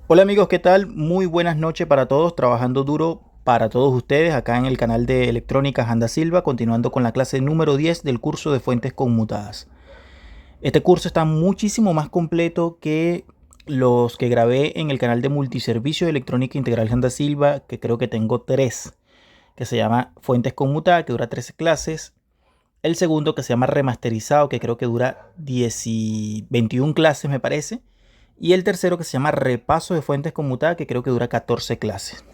Hola amigos, ¿qué tal? Muy buenas noches para todos, trabajando duro para todos ustedes acá en el canal de Electrónica Handa Silva, continuando con la clase número 10 del curso de fuentes conmutadas. Este curso está muchísimo más completo que los que grabé en el canal de multiservicio de Electrónica Integral Handa Silva, que creo que tengo tres, que se llama Fuentes Conmutadas, que dura 13 clases. El segundo que se llama Remasterizado, que creo que dura 10 y 21 clases me parece. Y el tercero que se llama Repaso de Fuentes Conmutadas, que creo que dura 14 clases.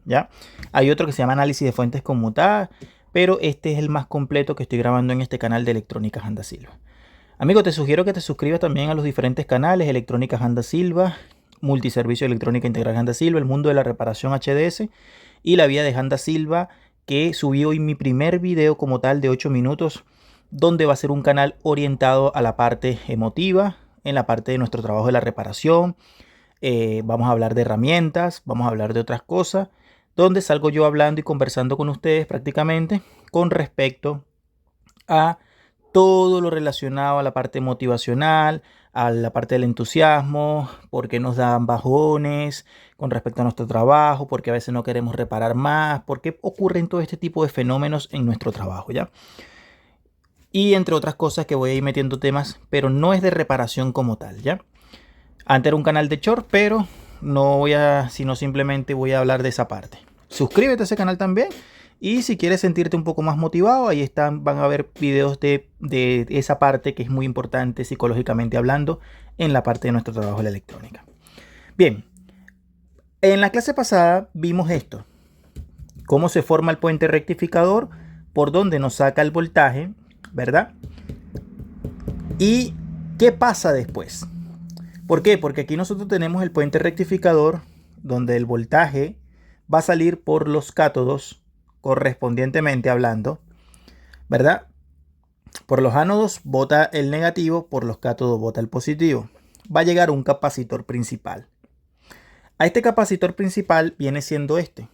¿Ya? Hay otro que se llama Análisis de Fuentes Conmutadas, pero este es el más completo que estoy grabando en este canal de Electrónica Handa Silva. Amigo, te sugiero que te suscribas también a los diferentes canales: Electrónica Handa Silva, Multiservicio Electrónica Integral Handa Silva, El Mundo de la Reparación HDS y La Vida de Handa Silva, que subí hoy mi primer video como tal de 8 minutos, donde va a ser un canal orientado a la parte emotiva, en la parte de nuestro trabajo de la reparación. Vamos a hablar de herramientas, vamos a hablar de otras cosas, donde salgo yo hablando y conversando con ustedes prácticamente con respecto a todo lo relacionado a la parte motivacional, a la parte del entusiasmo, por qué nos dan bajones con respecto a nuestro trabajo, por qué a veces no queremos reparar más, por qué ocurren todo este tipo de fenómenos en nuestro trabajo, ¿ya? Y entre otras cosas que voy a ir metiendo temas, pero no es de reparación como tal, ¿ya? Antes era un canal de short, pero no voy a, sino simplemente voy a hablar de esa parte. Suscríbete a ese canal también. Y si quieres sentirte un poco más motivado, ahí están, van a ver videos de esa parte que es muy importante psicológicamente hablando en la parte de nuestro trabajo de la electrónica. Bien, en la clase pasada vimos esto: cómo se forma el puente rectificador, por donde nos saca el voltaje, ¿verdad? Y qué pasa después. ¿Por qué? Porque aquí nosotros tenemos el puente rectificador donde el voltaje va a salir por los cátodos correspondientemente hablando, ¿verdad? Por los ánodos bota el negativo, por los cátodos bota el positivo. Va a llegar un capacitor principal. A este capacitor principal viene siendo este,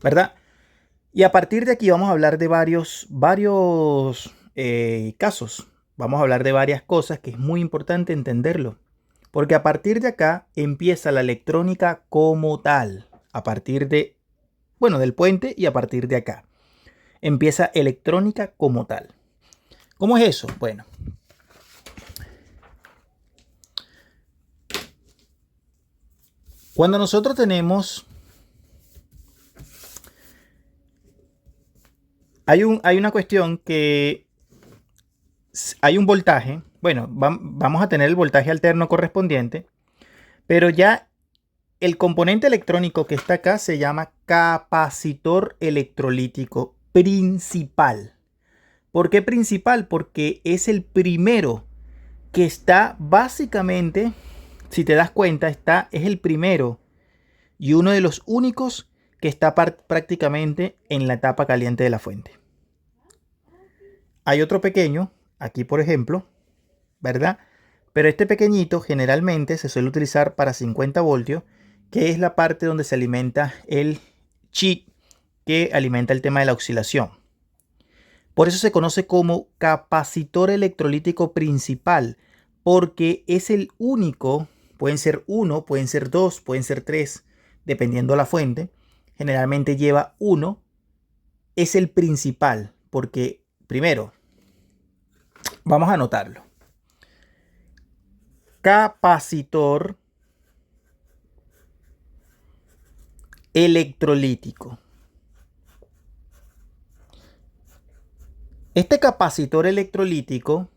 ¿verdad? Y a partir de aquí vamos a hablar de varios casos. Vamos a hablar de varias cosas que es muy importante entenderlo. Porque a partir de acá empieza la electrónica como tal. A partir de, bueno, del puente, y a partir de acá empieza electrónica como tal. ¿Cómo es eso? Bueno, cuando nosotros tenemos, hay una cuestión que hay un voltaje. Bueno, vamos a tener el voltaje alterno correspondiente, pero ya el componente electrónico que está acá se llama capacitor electrolítico principal. ¿Por qué principal? Porque es el primero que está básicamente, si te das cuenta, es el primero y uno de los únicos que está prácticamente en la etapa caliente de la fuente. Hay otro pequeño, aquí por ejemplo, ¿verdad? Pero este pequeñito generalmente se suele utilizar para 50 voltios, que es la parte donde se alimenta el chip que alimenta el tema de la oscilación. Por eso se conoce como capacitor electrolítico principal, porque es el único. Pueden ser uno, pueden ser dos, pueden ser tres, dependiendo de la fuente. Generalmente lleva uno. Es el principal, porque primero, vamos a anotarlo: capacitor electrolítico. Este capacitor electrolítico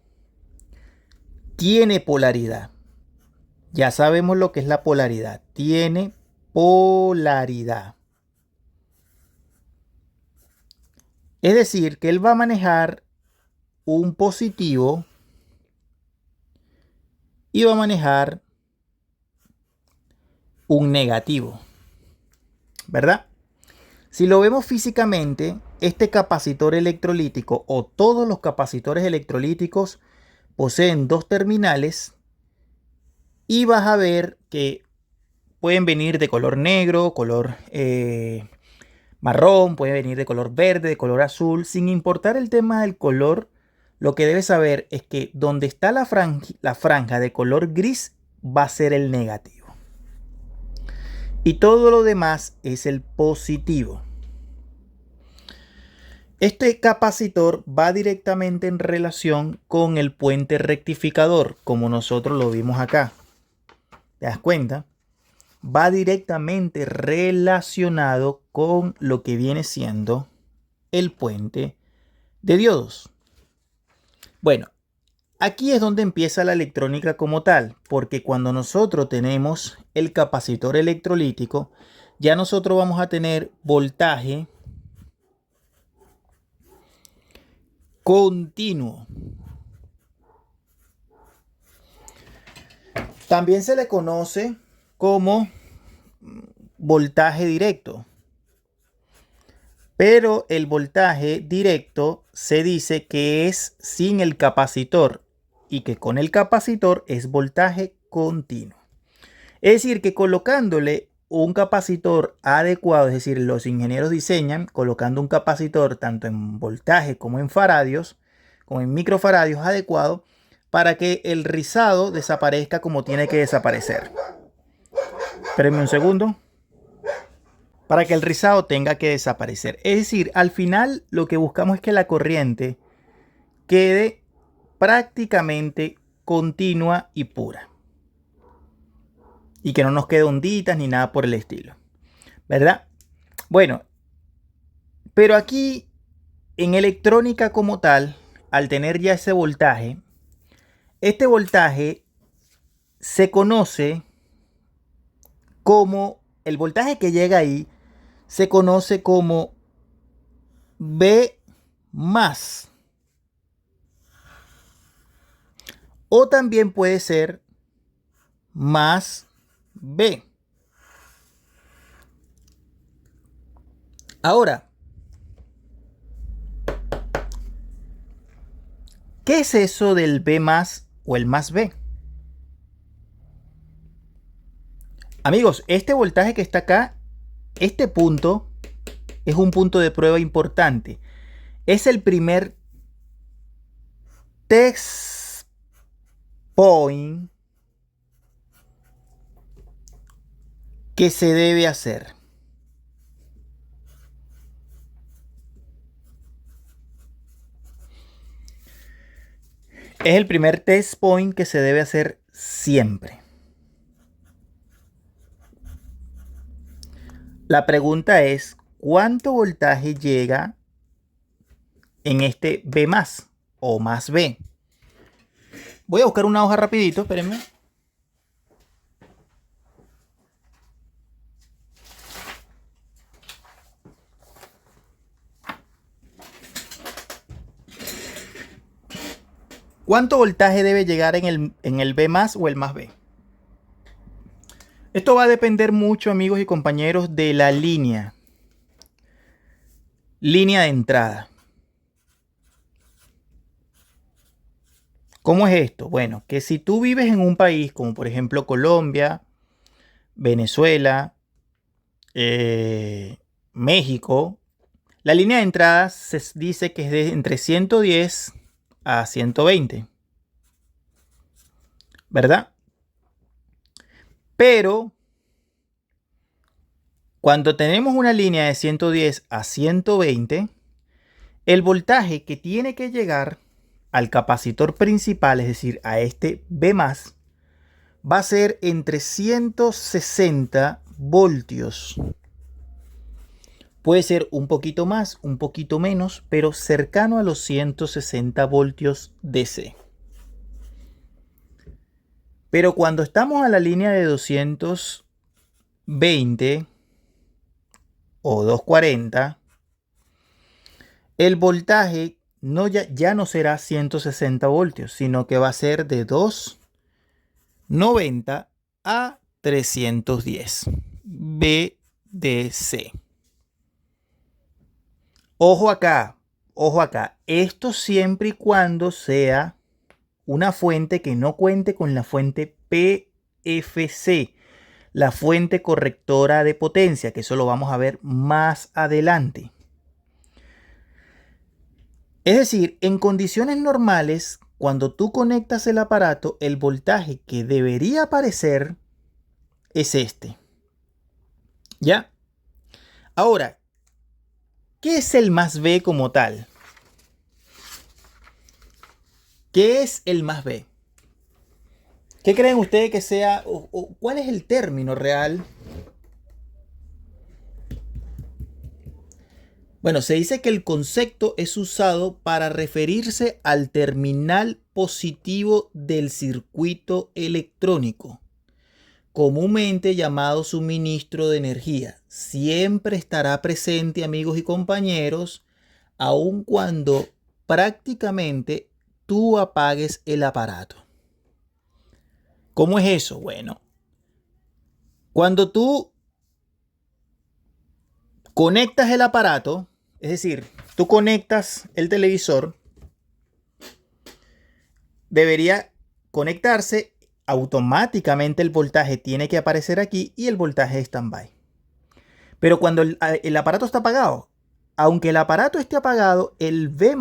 tiene polaridad. Ya sabemos lo que es la polaridad. Tiene polaridad. Es decir, que él va a manejar un positivo y va a manejar un negativo, ¿verdad? Si lo vemos físicamente, este capacitor electrolítico, o todos los capacitores electrolíticos, poseen dos terminales, y vas a ver que pueden venir de color negro, color marrón, puede venir de color verde, de color azul. Sin importar el tema del color, lo que debes saber es que donde está la franja de color gris, va a ser el negativo. Y todo lo demás es el positivo. Este capacitor va directamente en relación con el puente rectificador, como nosotros lo vimos acá. ¿Te das cuenta? Va directamente relacionado con lo que viene siendo el puente de diodos. Bueno, aquí es donde empieza la electrónica como tal, porque cuando nosotros tenemos el capacitor electrolítico, ya nosotros vamos a tener voltaje continuo. También se le conoce como voltaje directo. Pero el voltaje directo se dice que es sin el capacitor y que con el capacitor es voltaje continuo. Es decir, que colocándole un capacitor adecuado, es decir, los ingenieros diseñan colocando un capacitor tanto en voltaje como en faradios, como en microfaradios adecuado, para que el rizado desaparezca como tiene que desaparecer. Espérenme un segundo. Para que el rizado tenga que desaparecer. Es decir, al final lo que buscamos es que la corriente quede prácticamente continua y pura. Y que no nos quede onditas ni nada por el estilo. ¿Verdad? Bueno, pero aquí en electrónica como tal, al tener ya ese voltaje, este voltaje se conoce como, el voltaje que llega ahí, se conoce como B más. O también puede ser más B. Ahora, ¿qué es eso del B más o el más B? Amigos, este voltaje que está acá, este punto, es un punto de prueba importante. Es el primer test point que se debe hacer. Es el primer test point que se debe hacer siempre. La pregunta es, ¿cuánto voltaje llega en este B más o más B? Voy a buscar una hoja rapidito, espérenme. ¿Cuánto voltaje debe llegar en el B más o el más B? Esto va a depender mucho, amigos y compañeros, de la línea de entrada. ¿Cómo es esto? Bueno, que si tú vives en un país como por ejemplo Colombia, Venezuela, México, la línea de entrada se dice que es de entre 110 a 120, ¿verdad? Pero cuando tenemos una línea de 110 a 120, el voltaje que tiene que llegar al capacitor principal, es decir, a este B+, va a ser entre 160 voltios. Puede ser un poquito más, un poquito menos, pero cercano a los 160 voltios DC. Pero cuando estamos a la línea de 220 o 240, el voltaje ya no será 160 voltios, sino que va a ser de 290 a 310 VDC. Ojo acá, ojo acá. Esto siempre y cuando sea una fuente que no cuente con la fuente PFC, la fuente correctora de potencia, que eso lo vamos a ver más adelante. Es decir, en condiciones normales, cuando tú conectas el aparato, el voltaje que debería aparecer es este. ¿Ya? Ahora, ¿qué es el más B como tal? ¿Qué es el más B? ¿Qué creen ustedes que sea o cuál es el término real? Bueno, se dice que el concepto es usado para referirse al terminal positivo del circuito electrónico, comúnmente llamado suministro de energía. Siempre estará presente, amigos y compañeros, aun cuando prácticamente tú apagues el aparato. ¿Cómo es eso? Bueno, cuando tú conectas el aparato, es decir, tú conectas el televisor, debería conectarse automáticamente, el voltaje tiene que aparecer aquí y el voltaje de standby. Pero cuando el aparato está apagado, aunque el aparato esté apagado, el V+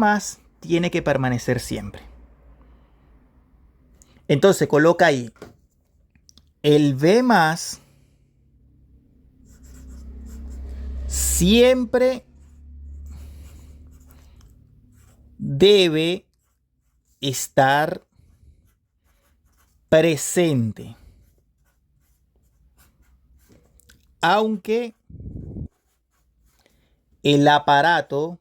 tiene que permanecer siempre. Entonces coloca ahí el V+ siempre debe estar presente, aunque el aparato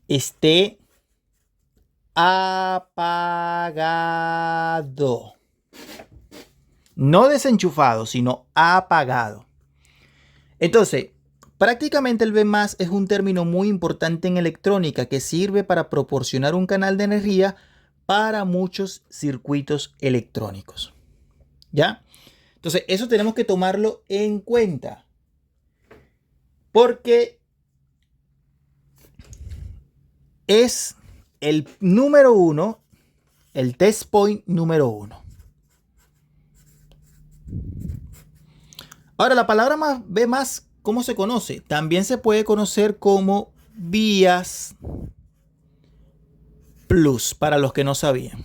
esté apagado. No desenchufado, sino apagado. Entonces, prácticamente el V+ es un término muy importante en electrónica que sirve para proporcionar un canal de energía para muchos circuitos electrónicos. ¿Ya? Entonces, eso tenemos que tomarlo en cuenta. Porque es el número 1, el test point número 1. Ahora, la palabra V+, ¿cómo se conoce? También se puede conocer como vías plus, para los que no sabían.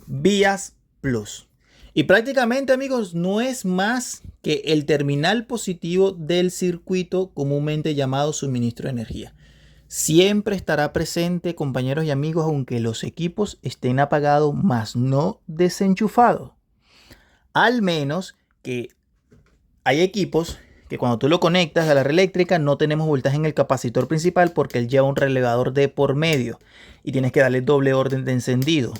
Vías plus. Y prácticamente, amigos, no es más que el terminal positivo del circuito comúnmente llamado suministro de energía. Siempre estará presente, compañeros y amigos, aunque los equipos estén apagados, más no desenchufados. Al menos que hay equipos que cuando tú lo conectas a la red eléctrica no tenemos voltaje en el capacitor principal porque él lleva un relevador de por medio y tienes que darle doble orden de encendido.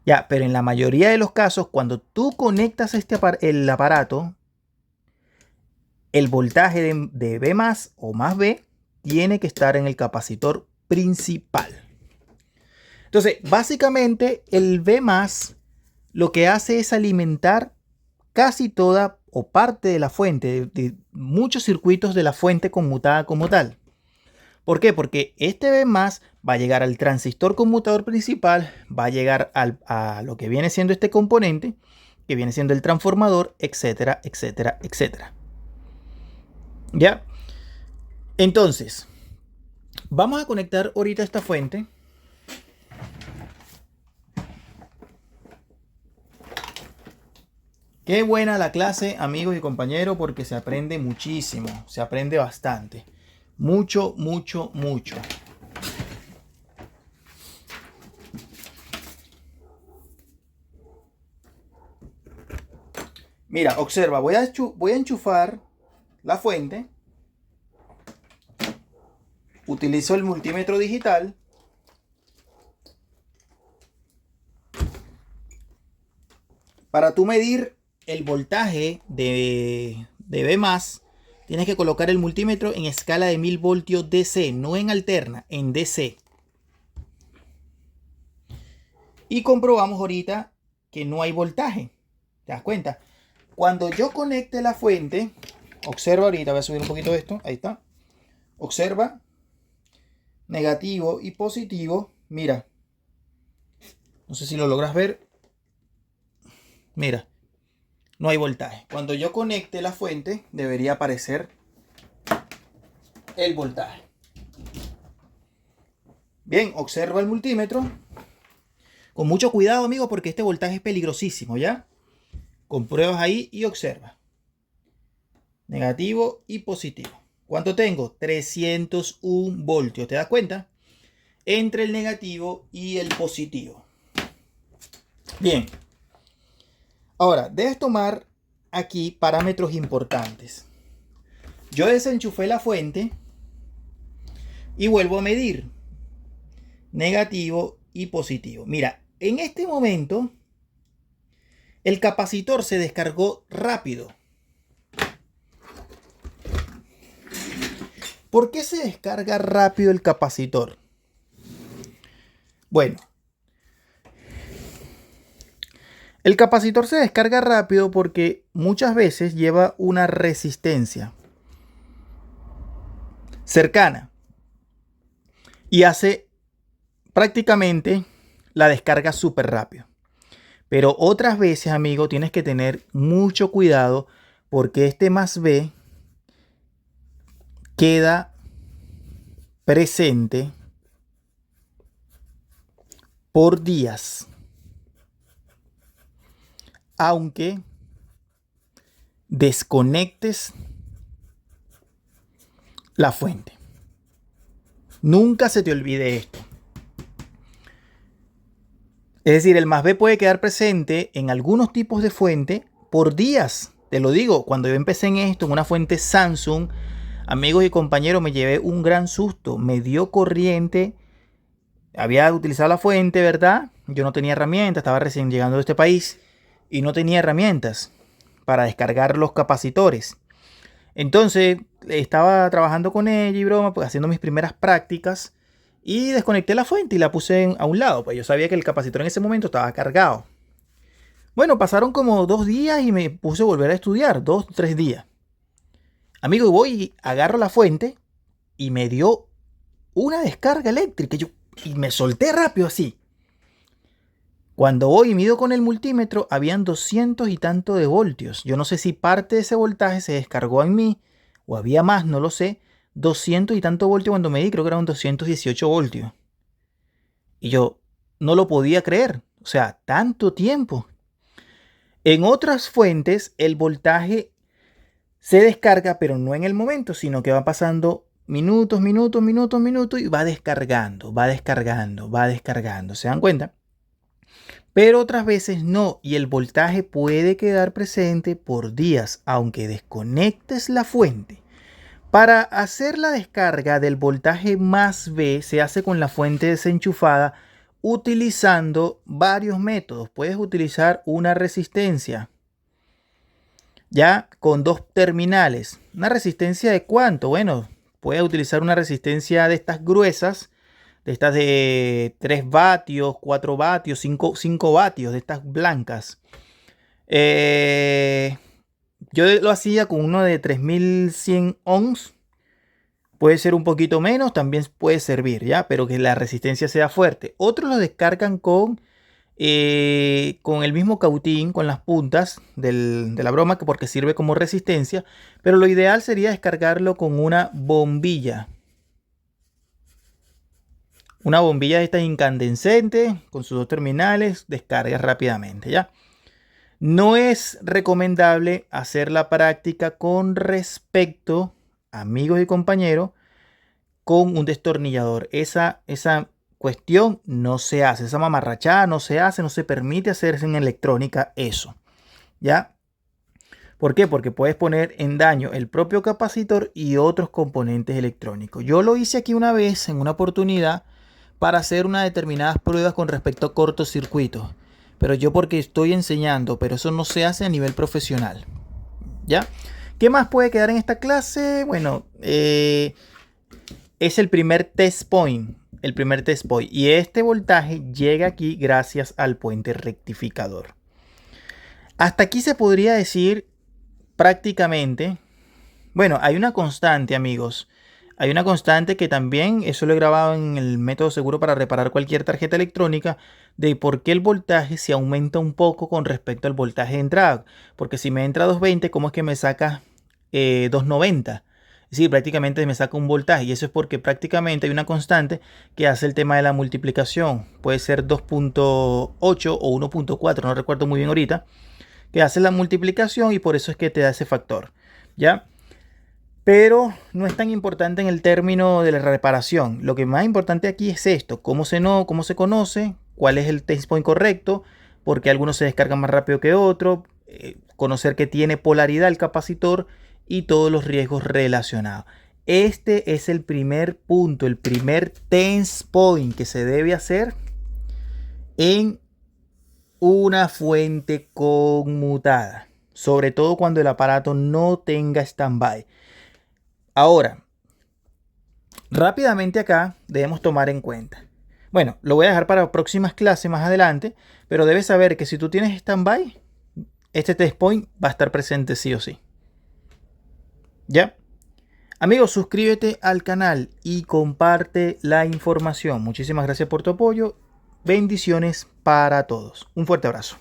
Ya, pero en la mayoría de los casos, cuando tú conectas el aparato, el voltaje de V+ o más B tiene que estar en el capacitor principal. Entonces, básicamente el V+ lo que hace es alimentar casi toda o parte de la fuente, de muchos circuitos de la fuente conmutada como tal. ¿Por qué? Porque este V+ va a llegar al transistor conmutador principal, va a llegar a lo que viene siendo este componente, que viene siendo el transformador, etcétera, etcétera, etcétera. ¿Ya? Entonces, vamos a conectar ahorita esta fuente. Qué buena la clase, amigos y compañeros, porque se aprende muchísimo, se aprende bastante. Mucho, mucho, mucho. Mira, observa, voy a enchufar la fuente. Utilizo el multímetro digital. Para tú medir el voltaje de V+, tienes que colocar el multímetro en escala de 1000 voltios DC, no en alterna, en DC. Y comprobamos ahorita que no hay voltaje. ¿Te das cuenta? Cuando yo conecte la fuente, observa ahorita, voy a subir un poquito esto, ahí está. Observa, negativo y positivo, mira. No sé si lo logras ver. Mira, no hay voltaje. Cuando yo conecte la fuente, debería aparecer el voltaje. Bien, observa el multímetro. Con mucho cuidado, amigo, porque este voltaje es peligrosísimo, ¿ya? Compruebas ahí y observa. Negativo y positivo. ¿Cuánto tengo? 301 voltios. ¿Te das cuenta? Entre el negativo y el positivo. Bien. Ahora, debes tomar aquí parámetros importantes. Yo desenchufé la fuente y vuelvo a medir. Negativo y positivo. Mira, en este momento el capacitor se descargó rápido. ¿Por qué se descarga rápido el capacitor? Bueno, el capacitor se descarga rápido porque muchas veces lleva una resistencia cercana y hace prácticamente la descarga súper rápido. Pero otras veces, amigo, tienes que tener mucho cuidado porque este más B queda presente por días, aunque desconectes la fuente. Nunca se te olvide esto. Es decir, el más B puede quedar presente en algunos tipos de fuente por días. Te lo digo, cuando yo empecé en esto, en una fuente Samsung, amigos y compañeros, me llevé un gran susto. Me dio corriente. Había utilizado la fuente, ¿verdad? Yo no tenía herramientas, estaba recién llegando a este país y no tenía herramientas para descargar los capacitores. Entonces, estaba trabajando con ella y broma, pues haciendo mis primeras prácticas. Y desconecté la fuente y la puse a un lado. Pues yo sabía que el capacitor en ese momento estaba cargado. Bueno, pasaron como 2 días y me puse a volver a estudiar. 2, 3 días. Amigo, voy y agarro la fuente y me dio una descarga eléctrica. Y me solté rápido así. Cuando voy y mido con el multímetro, habían 200 y tanto de voltios. Yo no sé si parte de ese voltaje se descargó en mí o había más, no lo sé. 200 y tanto voltios cuando medí, creo que eran 218 voltios. Y yo no lo podía creer. O sea, tanto tiempo. En otras fuentes, el voltaje se descarga, pero no en el momento, sino que va pasando minutos y va descargando, va descargando, va descargando. ¿Se dan cuenta? Pero otras veces no, y el voltaje puede quedar presente por días, aunque desconectes la fuente. Para hacer la descarga del voltaje más B se hace con la fuente desenchufada utilizando varios métodos. Puedes utilizar una resistencia, ya con 2 terminales. ¿Una resistencia de cuánto? Bueno, puedes utilizar una resistencia de estas gruesas, de estas de 3 vatios, 4 vatios, 5 vatios, de estas blancas. Yo lo hacía con uno de 3100 ohms. Puede ser un poquito menos, también puede servir, ¿ya? Pero que la resistencia sea fuerte. Otros lo descargan con el mismo cautín, con las puntas de la broma, porque sirve como resistencia. Pero lo ideal sería descargarlo con una bombilla. Una bombilla de estas incandescentes, con sus 2 terminales, descarga rápidamente, ¿ya? No es recomendable hacer la práctica con respecto, amigos y compañeros, con un destornillador. Esa cuestión no se hace, esa mamarrachada no se hace, no se permite hacerse en electrónica eso, ¿ya? ¿Por qué? Porque puedes poner en daño el propio capacitor y otros componentes electrónicos. Yo lo hice aquí una vez, en una oportunidad, para hacer unas determinadas pruebas con respecto a cortocircuitos. Pero yo porque estoy enseñando, pero eso no se hace a nivel profesional, ¿ya? ¿Qué más puede quedar en esta clase? Bueno, es el primer test point. El primer test point. Y este voltaje llega aquí gracias al puente rectificador. Hasta aquí se podría decir prácticamente. Bueno, hay una constante, amigos. Hay una constante que también, eso lo he grabado en el método seguro para reparar cualquier tarjeta electrónica, de por qué el voltaje se aumenta un poco con respecto al voltaje de entrada. Porque si me entra 220, ¿cómo es que me saca 290? Es decir, prácticamente me saca un voltaje, y eso es porque prácticamente hay una constante que hace el tema de la multiplicación. Puede ser 2.8 o 1.4, no recuerdo muy bien ahorita, que hace la multiplicación y por eso es que te da ese factor, ¿ya? Pero no es tan importante en el término de la reparación. Lo que más importante aquí es esto: cómo se conoce, cuál es el test point correcto, porque algunos se descargan más rápido que otros, conocer que tiene polaridad el capacitor y todos los riesgos relacionados. Este es el primer punto, el primer tense point que se debe hacer en una fuente conmutada, sobre todo cuando el aparato no tenga standby. Ahora, rápidamente acá debemos tomar en cuenta. Bueno, lo voy a dejar para próximas clases más adelante, pero debes saber que si tú tienes standby, este test point va a estar presente sí o sí. ¿Ya? Amigos, suscríbete al canal y comparte la información. Muchísimas gracias por tu apoyo. Bendiciones para todos. Un fuerte abrazo.